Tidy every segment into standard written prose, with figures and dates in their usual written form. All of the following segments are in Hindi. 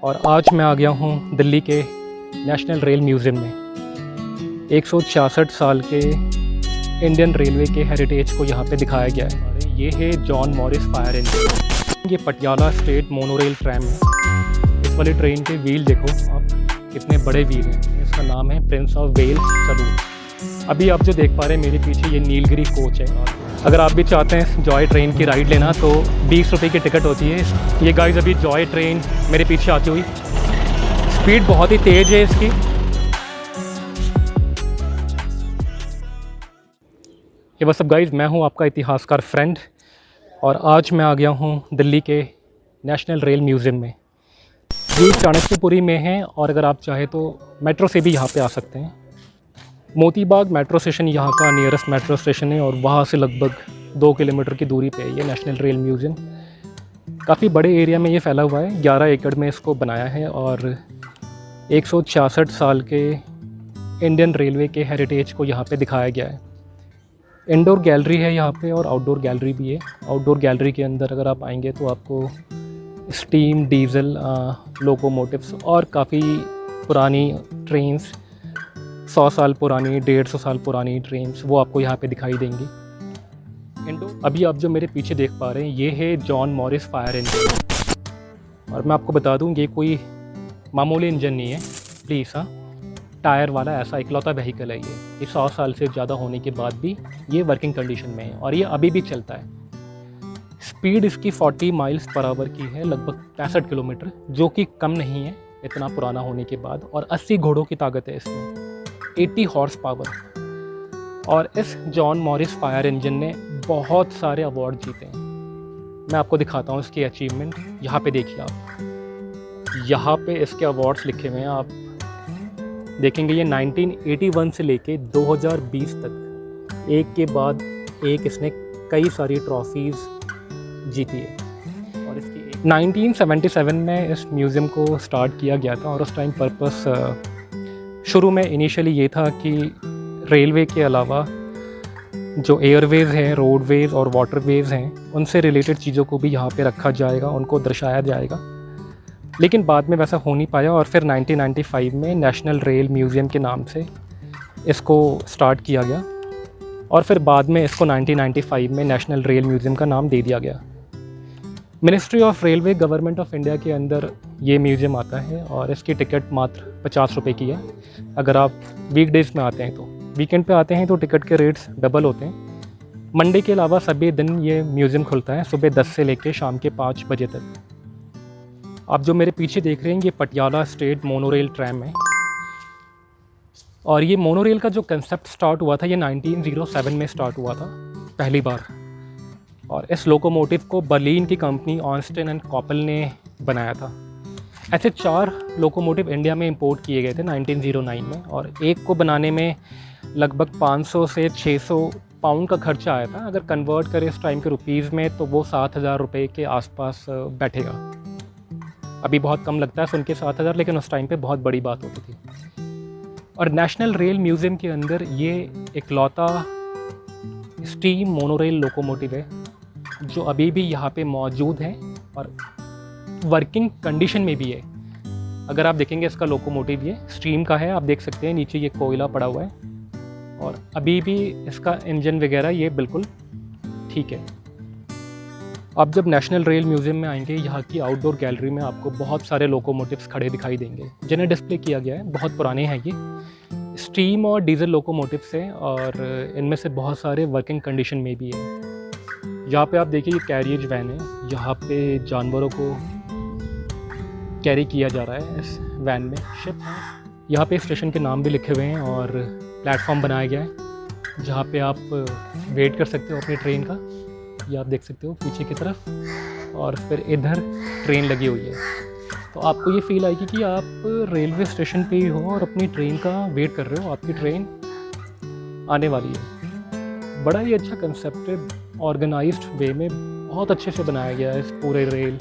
और आज मैं आ गया हूँ दिल्ली के नेशनल रेल म्यूज़ियम में। 166 साल के इंडियन रेलवे के हेरिटेज को यहाँ पे दिखाया गया है। और ये है जॉन मॉरिस फायर इंजन। ये पटियाला स्टेट मोनोरेल ट्रैम है। इस वाली ट्रेन के व्हील देखो आप, कितने बड़े व्हील हैं। इसका नाम है प्रिंस ऑफ वेल्स सलून। अभी आप जो देख पा रहे हैं मेरे पीछे, ये नीलगिरी कोच है। अगर आप भी चाहते हैं जॉय ट्रेन की राइड लेना तो 20 रुपये की टिकट होती है। ये गाइस अभी जॉय ट्रेन मेरे पीछे आती हुई, स्पीड बहुत ही तेज़ है इसकी। ये बस अब गाइस, मैं हूँ आपका इतिहासकार फ्रेंड और आज मैं आ गया हूँ दिल्ली के नेशनल रेल म्यूज़ियम में। ये चाणक्यपुरी में है और अगर आप चाहे तो मेट्रो से भी यहाँ पे आ सकते हैं। मोतीबाग मेट्रो स्टेशन यहाँ का नियरेस्ट मेट्रो स्टेशन है और वहाँ से लगभग 2 किलोमीटर की दूरी पे है ये नेशनल रेल म्यूज़ियम। काफ़ी बड़े एरिया में ये फैला हुआ है, 11 एकड़ में इसको बनाया है और 166 साल के इंडियन रेलवे के हेरिटेज को यहाँ पे दिखाया गया है। इंडोर गैलरी है यहाँ पे और आउटडोर गैलरी भी है। आउटडोर गैलरी के अंदर अगर आप आएंगे तो आपको स्टीम, डीजल लोकोमोटिव्स और काफ़ी पुरानी ट्रेन्स, 100 साल पुरानी, 150 साल पुरानी ट्रेन्स, वो आपको यहाँ पे दिखाई देंगी। अभी आप जो मेरे पीछे देख पा रहे हैं ये है जॉन मॉरिस फायर इंजन। और मैं आपको बता दूँ ये कोई मामूली इंजन नहीं है, प्लीज़। हाँ, टायर वाला ऐसा इकलौता व्हीकल है ये 100 साल से ज़्यादा होने के बाद भी ये वर्किंग कंडीशन में है और ये अभी भी चलता है। स्पीड इसकी 40 माइल्स पर आवर की है, लगभग 65 किलोमीटर, जो कि कम नहीं है इतना पुराना होने के बाद। और 80 घोड़ों की ताकत है इसमें, 80 हॉर्स पावर। और इस जॉन मॉरिस फायर इंजन ने बहुत सारे अवार्ड जीते हैं। मैं आपको दिखाता हूँ इसकी अचीवमेंट। यहाँ पे देखिए आप, यहाँ पे इसके अवार्ड्स लिखे हुए हैं। आप देखेंगे ये 1981 से लेके 2020 तक एक के बाद एक इसने कई सारी ट्रॉफीज़ जीती है। और इसकी 1977 में इस म्यूज़ियम को स्टार्ट किया गया था और उस टाइम पर्पस शुरू में इनिशियली ये था कि रेलवे के अलावा जो एयरवेज़ हैं, रोडवेज़ और वाटरवेज़ हैं, उनसे रिलेटेड चीज़ों को भी यहाँ पे रखा जाएगा, उनको दर्शाया जाएगा। लेकिन बाद में वैसा हो नहीं पाया और फिर 1995 में नेशनल रेल म्यूज़ियम के नाम से इसको स्टार्ट किया गया और फिर बाद में इसको 1995 में नेशनल रेल म्यूज़ियम का नाम दे दिया गया। Ministry of railway, government of India के अंदर ये म्यूज़ियम आता है और इसकी टिकट मात्र 50 रुपये की है। अगर आप वीकडेज़ में आते हैं तो, वीकेंड पे आते हैं तो टिकट के रेट्स डबल होते हैं। मंडे के अलावा सभी दिन ये म्यूज़ियम खुलता है, सुबह 10 से लेकर शाम के 5 बजे तक। आप जो मेरे पीछे देख रहे हैं ये पटियाला स्टेट मोनोरेल ट्रैम है और ये मोनोरेल का जो कंसेप्ट स्टार्ट हुआ था ये 1907 में स्टार्ट हुआ था पहली बार। और इस लोकोमोटिव को बर्लिन की कंपनी ऑन्स्टेन एंड कॉपल ने बनाया था। ऐसे 4 लोकोमोटिव इंडिया में इंपोर्ट किए गए थे 1909 में और एक को बनाने में लगभग 500 से 600 पाउंड का खर्चा आया था। अगर कन्वर्ट करें इस टाइम के रुपीज़ में तो वो 7,000 रुपये के आसपास बैठेगा। अभी बहुत कम लगता है सुन के 7,000, लेकिन उस टाइम पे बहुत बड़ी बात होती थी। और नेशनल रेल म्यूज़ियम के अंदर ये इकलौता स्टीम मोनोरेल लोकोमोटिव है जो अभी भी यहाँ पे मौजूद है और वर्किंग कंडीशन में भी है। अगर आप देखेंगे इसका लोकोमोटिव ये स्टीम का है, आप देख सकते हैं नीचे ये कोयला पड़ा हुआ है और अभी भी इसका इंजन वगैरह ये बिल्कुल ठीक है। आप जब नेशनल रेल म्यूज़ियम में आएंगे, यहाँ की आउटडोर गैलरी में आपको बहुत सारे लोकोमोटिव्स खड़े दिखाई देंगे जिन्हें डिस्प्ले किया गया है। बहुत पुराने हैं ये, स्टीम और डीजल लोकोमोटिव्स हैं और इनमें से बहुत सारे वर्किंग कंडीशन में भी है। यहाँ पे आप देखिए ये कैरियज वैन है, यहाँ पे जानवरों को कैरी किया जा रहा है इस वैन में। शिप, यहाँ पे स्टेशन के नाम भी लिखे हुए हैं और प्लेटफॉर्म बनाया गया है जहाँ पे आप वेट कर सकते हो अपनी ट्रेन का। ये आप देख सकते हो पीछे की तरफ और फिर इधर ट्रेन लगी हुई है, तो आपको ये फील आएगी कि आप रेलवे स्टेशन पे ही हो और अपनी ट्रेन का वेट कर रहे हो, आपकी ट्रेन आने वाली है। बड़ा ही अच्छा कंसेप्ट है, ऑर्गेनाइज्ड वे में बहुत अच्छे से बनाया गया है इस पूरे रेल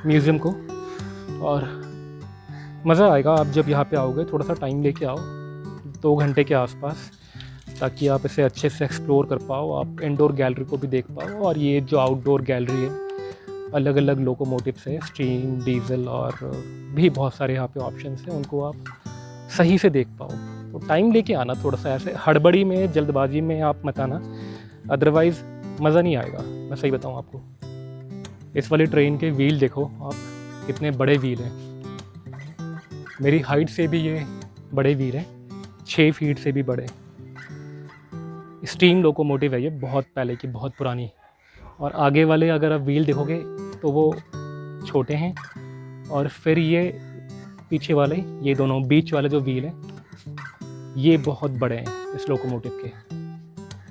म्यूज़ियम को और मज़ा आएगा आप जब यहाँ पे आओगे। थोड़ा सा टाइम लेके आओ, 2 घंटे के आसपास, ताकि आप इसे अच्छे से एक्सप्लोर कर पाओ, आप इंडोर गैलरी को भी देख पाओ और ये जो आउटडोर गैलरी है अलग अलग लोकोमोटिव्स है, स्टीम, डीजल और भी बहुत सारे यहाँ पे ऑप्शंस हैं, उनको आप सही से देख पाओ। तो टाइम लेके आना, थोड़ा सा ऐसे हड़बड़ी में, जल्दबाजी में आप मत आना, अदरवाइज़ मज़ा नहीं आएगा। मैं सही बताऊँ आपको। इस वाली ट्रेन के व्हील देखो आप, कितने बड़े व्हील हैं। मेरी हाइट से भी ये बड़े व्हील हैं, 6 फीट से भी बड़े। स्टीम लोकोमोटिव है ये, बहुत पहले की, बहुत पुरानी। और आगे वाले अगर आप व्हील देखोगे तो वो छोटे हैं, और फिर ये पीछे वाले, ये दोनों बीच वाले जो व्हील हैं ये बहुत बड़े हैं इस लोकोमोटिव के।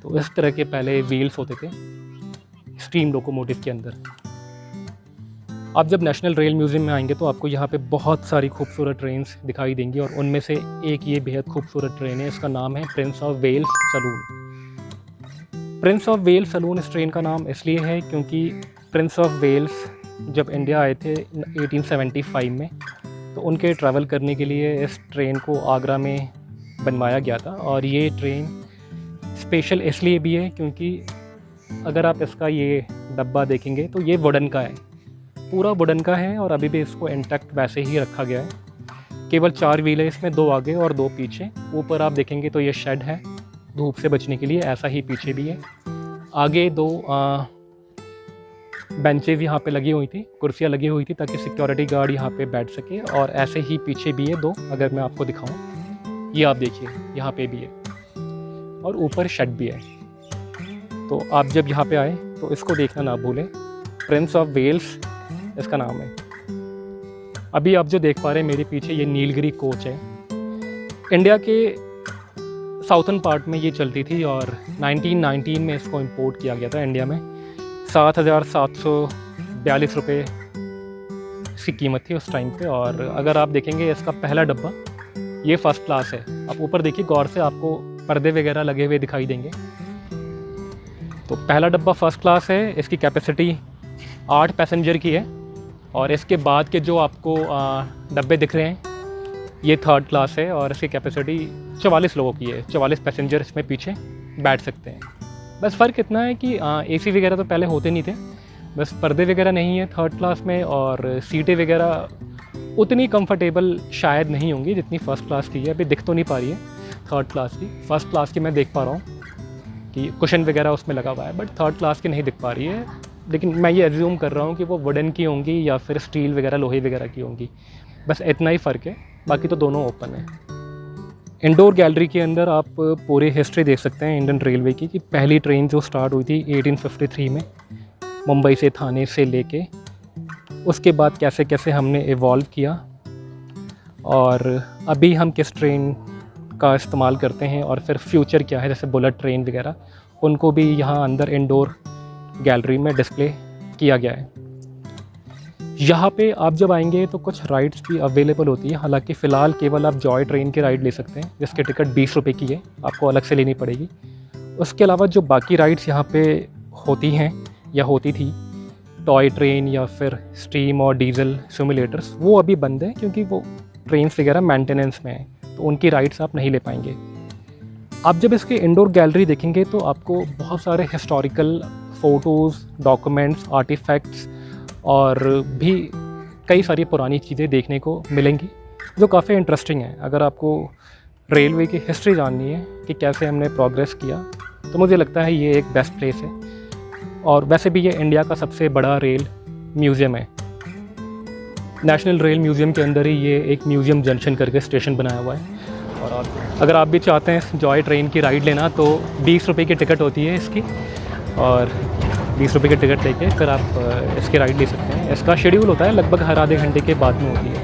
तो इस तरह के पहले व्हील्स होते थे स्टीम लोकोमोटिव के अंदर। आप जब नेशनल रेल म्यूज़ियम में आएंगे तो आपको यहाँ पे बहुत सारी खूबसूरत ट्रेन्स दिखाई देंगी, और उनमें से एक ये बेहद खूबसूरत ट्रेन है। इसका नाम है Prince of Wales saloon. Prince of Wales saloon इस ट्रेन का नाम इसलिए है क्योंकि प्रिंस ऑफ वेल्स जब इंडिया आए थे 1875 में, तो उनके ट्रैवल करने के लिए इस ट्रेन को आगरा में बनवाया गया था। और ये ट्रेन स्पेशल इसलिए भी है क्योंकि अगर आप इसका ये डब्बा देखेंगे तो ये वुडन का है, पूरा वुडन का है, और अभी भी इसको इंटैक्ट वैसे ही रखा गया है। केवल 4 व्हील है इसमें, 2 आगे और 2 पीछे। ऊपर आप देखेंगे तो ये शेड है धूप से बचने के लिए, ऐसा ही पीछे भी है। आगे 2 बेंचेज यहाँ पे लगी हुई थी, कुर्सियाँ लगी हुई थी ताकि सिक्योरिटी गार्ड यहाँ पे बैठ सके, और ऐसे ही पीछे भी है 2। अगर मैं आपको दिखाऊं, ये आप देखिए यहाँ पे भी है, और ऊपर शेड भी है। तो आप जब यहाँ पे आए तो इसको देखना ना भूलें, प्रिंस ऑफ वेल्स इसका नाम है। अभी आप जो देख पा रहे हैं मेरे पीछे, ये नीलगिरी कोच है। इंडिया के साउथर्न पार्ट में ये चलती थी, और 1919 में इसको इंपोर्ट किया गया था इंडिया में। 7,742 रुपये इसकी कीमत थी उस टाइम पे। और अगर आप देखेंगे इसका पहला डब्बा, ये फर्स्ट क्लास है। आप ऊपर देखिए गौर से, आपको पर्दे वगैरह लगे हुए दिखाई देंगे। तो पहला डब्बा फर्स्ट क्लास है, इसकी कैपेसिटी 8 पैसेंजर की है। और इसके बाद के जो आपको डब्बे दिख रहे हैं ये थर्ड क्लास है, और इसकी कैपेसिटी 44 लोगों की है। 44 पैसेंजर इसमें पीछे बैठ सकते हैं। बस फ़र्क इतना है कि एसी वगैरह तो पहले होते नहीं थे, बस पर्दे वगैरह नहीं है थर्ड क्लास में, और सीटें वगैरह उतनी कंफर्टेबल शायद नहीं होंगी जितनी फ़र्स्ट क्लास की है। अभी दिख तो नहीं पा रही है थर्ड क्लास की। फ़र्स्ट क्लास की मैं देख पा रहा हूँ कि कुशन वगैरह उसमें लगा हुआ है, बट थर्ड क्लास की नहीं दिख पा रही है। लेकिन मैं ये एज्यूम कर रहा हूँ कि वो वुडन की होंगी या फिर स्टील वगैरह, लोहे वगैरह की होंगी। बस इतना ही फ़र्क है, बाकी तो दोनों ओपन है। इंडोर गैलरी के अंदर आप पूरी हिस्ट्री देख सकते हैं इंडियन रेलवे की, कि पहली ट्रेन जो स्टार्ट हुई थी 1853 में मुंबई से, थाने से लेके, उसके बाद कैसे कैसे हमने इवॉल्व किया, और अभी हम किस ट्रेन का इस्तेमाल करते हैं, और फिर फ्यूचर क्या है, जैसे बुलेट ट्रेन वगैरह, उनको भी यहाँ अंदर इंडोर गैलरी में डिस्प्ले किया गया है। यहाँ पे आप जब आएंगे तो कुछ राइड्स भी अवेलेबल होती है। हालांकि फ़िलहाल केवल आप जॉय ट्रेन की राइड ले सकते हैं, जिसकी टिकट 20 रुपये की है, आपको अलग से लेनी पड़ेगी। उसके अलावा जो बाकी राइड्स यहाँ पे होती हैं या होती थी, टॉय ट्रेन या फिर स्टीम और डीजल सिमुलेटर्स, वो अभी बंद है क्योंकि वो ट्रेन्स वगैरह मेंटेनेंस में है, तो उनकी राइड्स आप नहीं ले पाएंगे। आप जब इसके इंडोर गैलरी देखेंगे तो आपको बहुत सारे हिस्टोरिकल फ़ोटोज़, डॉक्यूमेंट्स, आर्टिफैक्ट्स और भी कई सारी पुरानी चीज़ें देखने को मिलेंगी, जो काफ़ी इंटरेस्टिंग है। अगर आपको रेलवे की हिस्ट्री जाननी है कि कैसे हमने प्रोग्रेस किया, तो मुझे लगता है ये एक बेस्ट प्लेस है। और वैसे भी ये इंडिया का सबसे बड़ा रेल म्यूज़ियम है। नेशनल रेल म्यूज़ियम के अंदर ही ये एक म्यूज़ियम जंक्शन करके स्टेशन बनाया हुआ है। और अगर आप भी चाहते हैं जॉय ट्रेन की राइड लेना, तो 20 रुपये की टिकट होती है इसकी, और 20 रुपये की टिकट लेके फिर आप इसकी राइड ले सकते हैं। इसका शेड्यूल होता है लगभग हर आधे घंटे के बाद में होती है।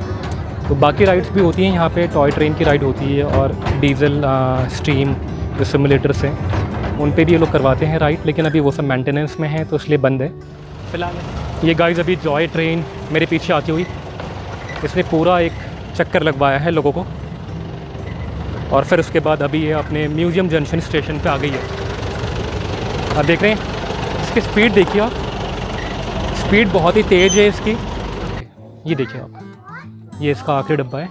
तो बाकी राइड्स भी होती हैं यहाँ पे, टॉय ट्रेन की राइड होती है, और डीजल स्टीम जो सिमुलेटर्स हैं उन पे भी ये लोग करवाते हैं राइड, लेकिन अभी वो सब मेंटेनेंस में है तो इसलिए बंद है फ़िलहाल। ये गाइस अभी जॉय ट्रेन मेरे पीछे आती हुई, इसने पूरा एक चक्कर लगवाया है लोगों को, और फिर उसके बाद अभी ये अपने म्यूज़ियम जंक्शन स्टेशन पे आ गई है। आप देख रहे हैं इसकी स्पीड, देखिए आप, स्पीड बहुत ही तेज़ है इसकी। ये देखिए आप, ये इसका आखिरी डब्बा है।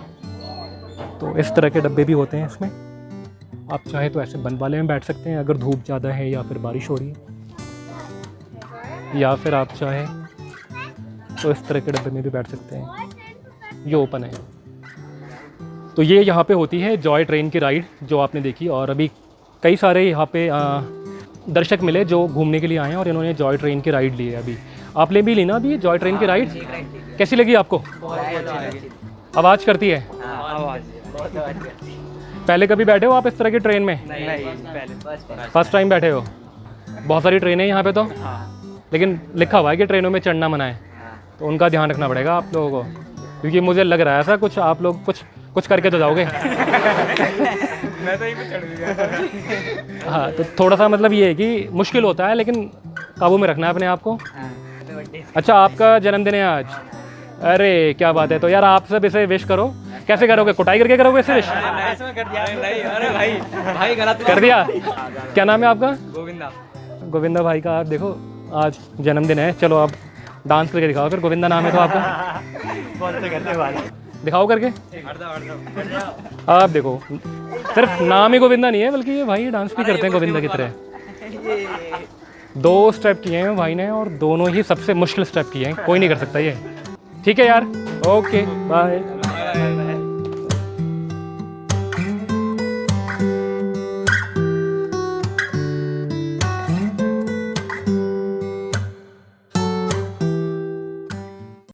तो इस तरह के डब्बे भी होते हैं इसमें। आप चाहे तो ऐसे बंद वाले में बैठ सकते हैं अगर धूप ज़्यादा है या फिर बारिश हो रही है, या फिर आप चाहे तो इस तरह के डब्बे में भी बैठ सकते हैं, ये ओपन है। तो ये यहाँ पे होती है जॉय ट्रेन की राइड जो आपने देखी। और अभी कई सारे यहाँ पे दर्शक मिले जो घूमने के लिए आए हैं और इन्होंने जॉय ट्रेन की राइड ली है। अभी आपने भी ली ना अभी जॉय ट्रेन की राइड, कैसी लगी आपको? आवाज़ करती है? पहले कभी बैठे हो आप इस तरह की ट्रेन में? नहीं, फर्स्ट टाइम बैठे हो? बहुत सारी ट्रेनें हैं यहाँ पे तो, लेकिन लिखा हुआ है कि ट्रेनों में चढ़ना मना है, तो उनका ध्यान रखना पड़ेगा आप लोगों को, क्योंकि मुझे लग रहा है ऐसा कुछ आप लोग कुछ करके तो जाओगे। मैं तो यहीं पे चढ़ गया। हाँ, तो थोड़ा सा मतलब ये है कि मुश्किल होता है, लेकिन काबू में रखना है अपने आप को। अच्छा, आपका जन्मदिन है आज? अरे क्या बात है, तो यार आप सब इसे विश करो। कैसे करोगे, कुटाई करके करोगे इसे विश? नहीं, अरे भाई गलत कर दिया। क्या नाम है आपका? गोविंदा। गोविंदा भाई का आप देखो आज जन्मदिन है, चलो आप डांस करके दिखाओ फिर। गोविंदा नाम है तो आपका, दिखाओ करके। आप देखो, सिर्फ नाम ही गोविंदा नहीं है बल्कि ये भाई डांस भी करते हैं गोविंदा की तरह। 2 स्टेप किए हैं भाई ने और दोनों ही सबसे मुश्किल स्टेप किए हैं, कोई नहीं कर सकता ये। ठीक है यार, ओके बाय।